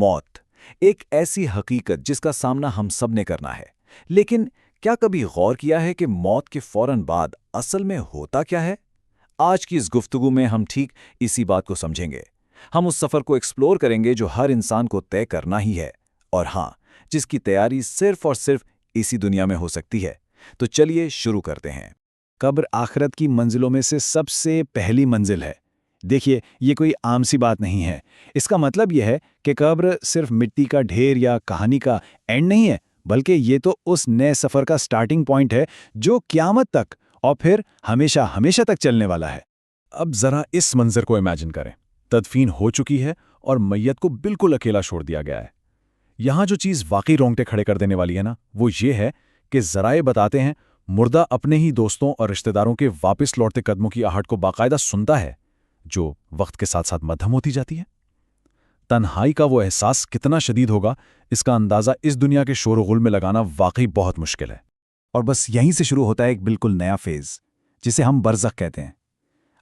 मौत, एक ऐसी हकीकत जिसका सामना हम सब ने करना है। लेकिन क्या कभी गौर किया है कि मौत के फौरन बाद असल में होता क्या है? आज की इस गुफ्तगू में हम ठीक इसी बात को समझेंगे। हम उस सफ़र को एक्सप्लोर करेंगे जो हर इंसान को तय करना ही है, और हाँ, जिसकी तैयारी सिर्फ और सिर्फ इसी दुनिया में हो सकती है। तो चलिए शुरू करते हैं। कब्र आखिरत की मंजिलों में से सबसे पहली मंजिल है। देखिए, ये कोई आम सी बात नहीं है। इसका मतलब यह है कि कब्र सिर्फ मिट्टी का ढेर या कहानी का एंड नहीं है, बल्कि ये तो उस नए सफ़र का स्टार्टिंग पॉइंट है जो क़यामत तक और फिर हमेशा हमेशा तक चलने वाला है। अब ज़रा इस मंजर को इमेजिन करें। तदफीन हो चुकी है और मैयत को बिल्कुल अकेला छोड़ दिया गया है। यहाँ जो चीज़ वाकई रोंगटे खड़े कर देने वाली है ना, वो ये है कि ज़राए बताते हैं मुर्दा अपने ही दोस्तों और रिश्तेदारों के वापस लौटते कदमों की आहट को बाकायदा सुनता है, जो वक्त के साथ साथ मध्यम होती जाती है। तन्हाई का वो एहसास कितना शदीद होगा, इसका अंदाज़ा इस दुनिया के शोर-गुल में लगाना वाकई बहुत मुश्किल है। और बस यहीं से शुरू होता है एक बिल्कुल नया फेज़, जिसे हम बरज़ख कहते हैं।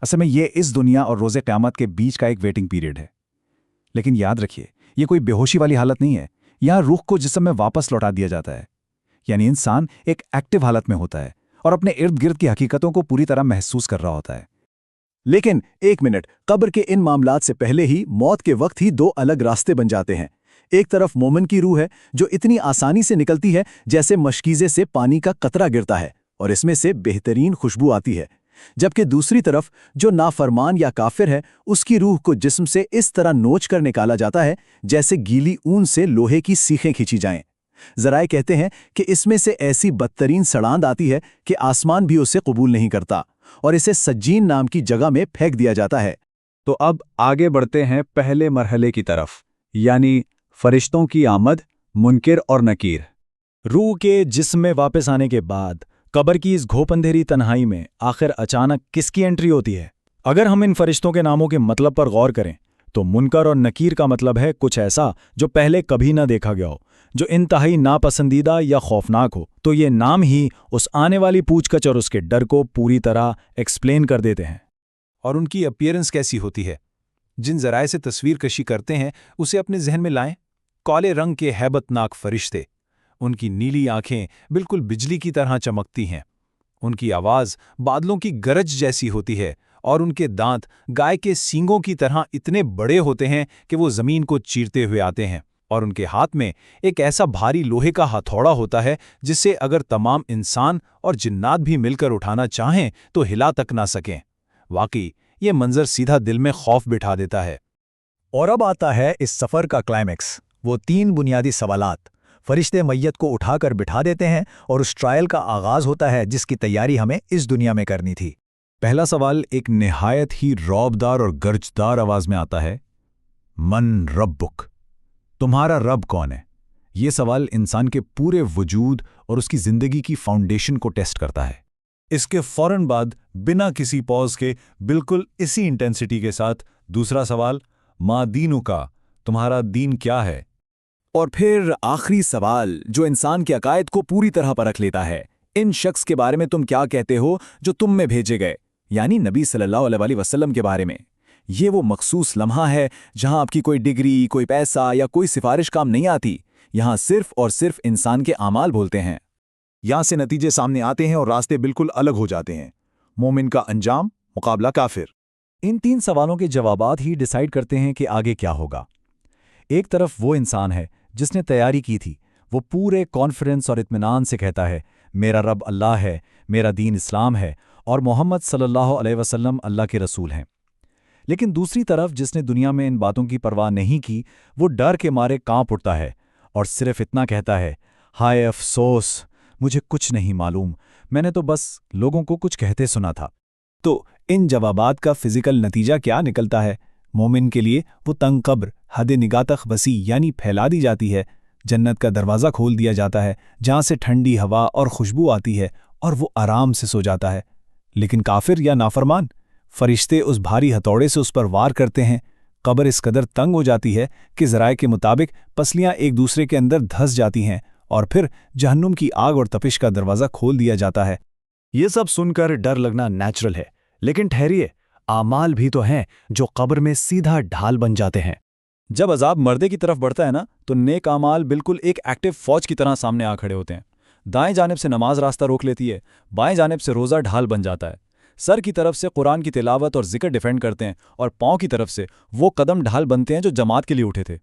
असल में ये इस दुनिया और रोज़े क़यामत के बीच का एक वेटिंग पीरियड है। लेकिन याद रखिए, ये कोई बेहोशी वाली हालत नहीं है। यहाँ रूह को जिस्म में वापस लौटा दिया जाता है। यानी इंसान एक एक्टिव हालत में होता है और अपने इर्द गिर्द की हकीकतों को पूरी तरह महसूस कर रहा होता है। लेकिन एक मिनट, कब्र के इन मामलात से पहले ही मौत के वक्त ही दो अलग रास्ते बन जाते हैं। एक तरफ मोमिन की रूह है जो इतनी आसानी से निकलती है जैसे मशकीज़े से पानी का कतरा गिरता है और इसमें से बेहतरीन खुशबू आती है, जबकि दूसरी तरफ जो नाफरमान या काफिर है, उसकी रूह को जिस्म से इस तरह नोच कर निकाला जाता है जैसे गीली ऊन से लोहे की सीखें खींची जाएं। ज़राए कहते हैं कि इसमें से ऐसी बदतरीन सड़ांद आती है कि आसमान भी उसे कबूल नहीं करता और इसे सज्जीन नाम की जगह में फेंक दिया जाता है। तो अब आगे बढ़ते हैं पहले मरहले की तरफ, यानी फरिश्तों की आमद, मुनकिर और नकीर। रूह के जिस्म में वापस आने के बाद कब्र की इस घोपंधेरी तन्हाई में आखिर अचानक किसकी एंट्री होती है? अगर हम इन फरिश्तों के नामों के मतलब पर गौर करें तो मुनकर और नकीर का मतलब है कुछ ऐसा जो पहले कभी ना देखा गया हो, जो इंतहाई नापसंदीदा या खौफनाक हो। तो ये नाम ही उस आने वाली पूछकछ और उसके डर को पूरी तरह एक्सप्लेन कर देते हैं। और उनकी अपीयरेंस कैसी होती है? जिन ज़राए से तस्वीर कशी करते हैं उसे अपने जहन में लाएं। काले रंग के हैबतनाक फरिश्ते, उनकी नीली आंखें बिल्कुल बिजली की तरह चमकती हैं। उनकी आवाज़ बादलों की गरज जैसी होती है और उनके दांत गाय के सींगों की तरह इतने बड़े होते हैं कि वो ज़मीन को चीरते हुए आते हैं। और उनके हाथ में एक ऐसा भारी लोहे का हथौड़ा होता है जिसे अगर तमाम इंसान और जिन्नात भी मिलकर उठाना चाहें तो हिला तक ना सकें। वाकई ये मंजर सीधा दिल में खौफ बिठा देता है। और अब आता है इस सफ़र का क्लाइमैक्स, वो 3 बुनियादी सवालात। फरिश्ते मैयत को उठाकर बिठा देते हैं और उस ट्रायल का आगाज़ होता है जिसकी तैयारी हमें इस दुनिया में करनी थी। पहला सवाल एक निहायत ही रौबदार और गर्जदार आवाज में आता है, मन रब्बुक, तुम्हारा रब कौन है? ये सवाल इंसान के पूरे वजूद और उसकी जिंदगी की फाउंडेशन को टेस्ट करता है। इसके फौरन बाद बिना किसी पॉज के बिल्कुल इसी इंटेंसिटी के साथ दूसरा सवाल, मा दीनु का, तुम्हारा दीन क्या है? और फिर आखिरी सवाल जो इंसान के अकायद को पूरी तरह परख लेता है, इन शख्स के बारे में तुम क्या कहते हो जो तुम में भेजे गए, यानी नबी सल्लल्लाहु अलैहि वसल्लम के बारे में। ये वो मखसूस लम्हा है जहां आपकी कोई डिग्री, कोई पैसा या कोई सिफारिश काम नहीं आती। यहां सिर्फ और सिर्फ इंसान के आमाल बोलते हैं। यहां से नतीजे सामने आते हैं और रास्ते बिल्कुल अलग हो जाते हैं। मोमिन का अंजाम, मुकाबला काफिर। इन 3 सवालों के जवाबात ही डिसाइड करते हैं कि आगे क्या होगा। एक तरफ वो इंसान है जिसने तैयारी की थी, वो पूरे कॉन्फिडेंस और इत्मीनान से कहता है, मेरा रब अल्लाह है, मेरा दीन इस्लाम है और मोहम्मद सल्लल्लाहु अलैहि वसल्लम अल्लाह के रसूल हैं। लेकिन दूसरी तरफ जिसने दुनिया में इन बातों की परवाह नहीं की, वो डर के मारे कांप उठता है और सिर्फ इतना कहता है, हाय अफसोस, मुझे कुछ नहीं मालूम, मैंने तो बस लोगों को कुछ कहते सुना था। तो इन जवाबात का फिजिकल नतीजा क्या निकलता है? मोमिन के लिए वो तंग कब्र हद निगाह तक वसी यानी फैला दी जाती है। जन्नत का दरवाज़ा खोल दिया जाता है जहाँ से ठंडी हवा और खुशबू आती है और वो आराम से सो जाता है। लेकिन काफिर या नाफरमान, फरिश्ते उस भारी हथौड़े से उस पर वार करते हैं। कब्र इस कदर तंग हो जाती है कि ज़राए के मुताबिक पसलियाँ एक दूसरे के अंदर धंस जाती हैं और फिर जहन्नुम की आग और तपिश का दरवाज़ा खोल दिया जाता है। ये सब सुनकर डर लगना नेचुरल है, लेकिन ठहरिए, आमाल भी तो हैं जो कब्र में सीधा ढाल बन जाते हैं। जब अजाब मर्दे की तरफ बढ़ता है ना, तो नेक आमाल बिल्कुल एक एक्टिव फौज की तरह सामने आ खड़े होते हैं। दाएं जानिब से नमाज रास्ता रोक लेती है, बाएं जानिब से रोज़ा ढाल बन जाता है। सर की तरफ से कुरान की तिलावत और जिक्र डिफेंड करते हैं, और पाँव की तरफ से वो कदम ढाल बनते हैं जो जमात के लिए उठे थे।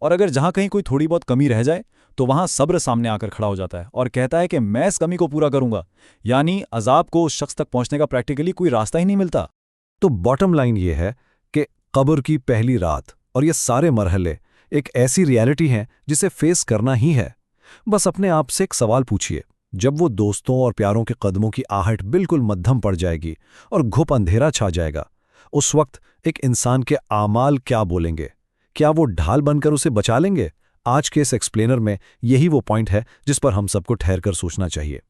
और अगर जहाँ कहीं कोई थोड़ी बहुत कमी रह जाए, तो वहाँ सब्र सामने आकर खड़ा हो जाता है और कहता है कि मैं इस कमी को पूरा करूंगा। यानी अजाब को उस शख्स तक पहुंचने का प्रैक्टिकली कोई रास्ता ही नहीं मिलता। तो बॉटम लाइन ये है कि कब्र की पहली रात और ये सारे मरहले एक ऐसी रियलिटी हैं जिसे फेस करना ही है। बस अपने आप से एक सवाल पूछिए, जब वो दोस्तों और प्यारों के कदमों की आहट बिल्कुल मद्धम पड़ जाएगी और घुप अंधेरा छा जाएगा, उस वक्त एक इंसान के आमाल क्या बोलेंगे? क्या वो ढाल बनकर उसे बचा लेंगे? आज के इस एक्सप्लेनर में यही वो पॉइंट है जिस पर हम सबको ठहर कर सोचना चाहिए।